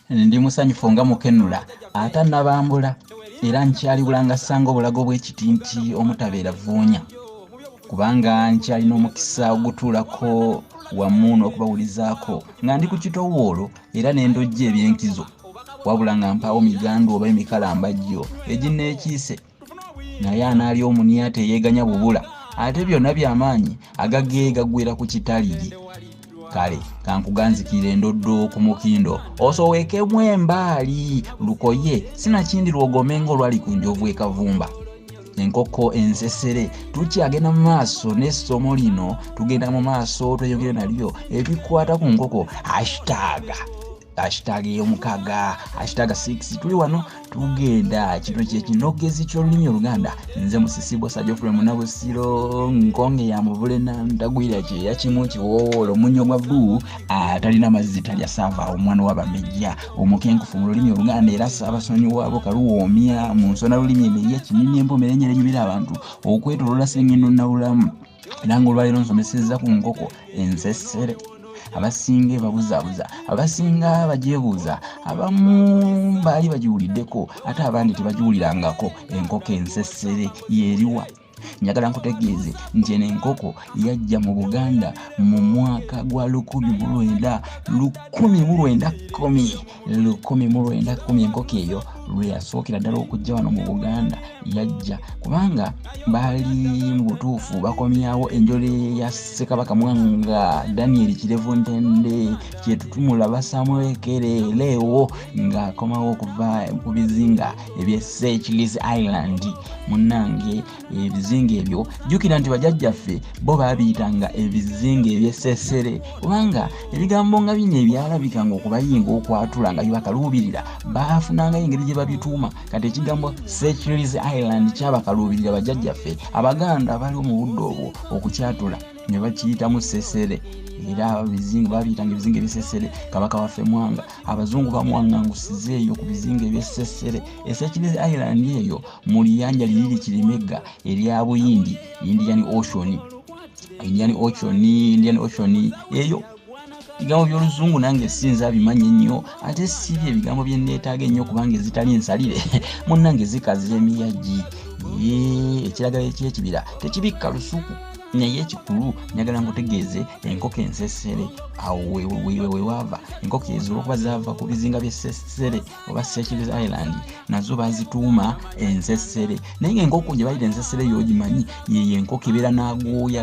ndi musanyufu nga mukenula ate nabambula era nkyali bulanga ssanga obulago bw'ekitinti omutabeera vuunya kubanga nkyalina omukisa ogutuulako wamu n'okubawulizaako nga ndi ku kitowoolo era n'endojja ebyenkizo wabula nga mpaawo migandu oba emikalambajjo eginneekiise naye anaali omuniate yeeganya bubula ate byonna by'amaanyi agage gaggwera ku kitaliri kale kankuganzikira endoddo ku mukindo osoweekemu embaali lukoye sinakindi lwogomenga olwali ku njovu ekavumba enkoko ensesere tukyagenda mu maaso n'essomo lino tugenda mu maaso tweyongere nalyo ebikwata ku nkoko hashtag ey'omukaaga #6 tuli wano tugenda kino kyekinogezi ky'olulimi oluganda nze musisibwa sajofule munnabusiro nkonge ya muvulena ntagwira kyeya kimu kiwoowolo munyomwa bbu atalina mazzi talya saava omwana w'abamejja omukenkufu mu lulimi oluganda era saabasonyiwaabo kaluwoomya mu nsona lulimi emeri ekinini empomerenyera enyumira abantu okwetolola sengendo nawulamu era ng'olwaleero nsomesezza ku nkoko ensesere abasinga babuzaabuza abasinga bajeebuuza abamu baali bagiwuliddeko ate abandi tebagiwulirangako enkoko ensesere yeeriwa njagala nkutegeeze nti eno enkoko yajja mu Buganda mu mwaka gwa 1910 enkoko eyo lwe yasookera ddala okujja wano mu Buganda yajja kubanga baali mu butuufu bakomyawo enjole ya Ssekabaka Mwanga Daniel Kirevu Ntende kyetutumula basamwekereeleewo ng'akomawo okuva ku bizinga eby'Seychelles Island munnange ebizinga ebyo jjukira nti bajjajjaffe bo baabiyitanga ebizinga eby'essesere kubanga ebigambo nga bino ebyalabikanga okubayinga okwatula nga bibakaluubirira baafunanga engeri gye babituuma kati ekigambo Seychelles Island kyabakaluubirira bajjajjaffe Abaganda abali mu budde obwo okukyatula ne bakiyitamu ssesere era bizinga babiyitanga ebizinga eby'essesere Kabaka waffe Mwanga abazungu bamwangangusiza eyo ku bizinga eby'essesere Seychelles Island eyo mu liyanja liri Kirimega erya Buyindi Indian Ocean eyo ebigambo by'oluzungu nange sinza bimanyi ennyo ate si ebigambo bye neetaaga ennyo kubanga ezitali ensalire munnange zikaza emiyagi ekiragala eky'ekibira tekibikka lusuku naye ekikulu njagala nkutegeeze enkoko ensesere awo wewaava enkoko ezo olwokuba zaava ku bizinga by'essesere oba Seychelles Island nazo bazituuma ensesere naye ng'enkoko gye bayita ensesere y'ogimanyi yeyo enkoko ebeera n'agooya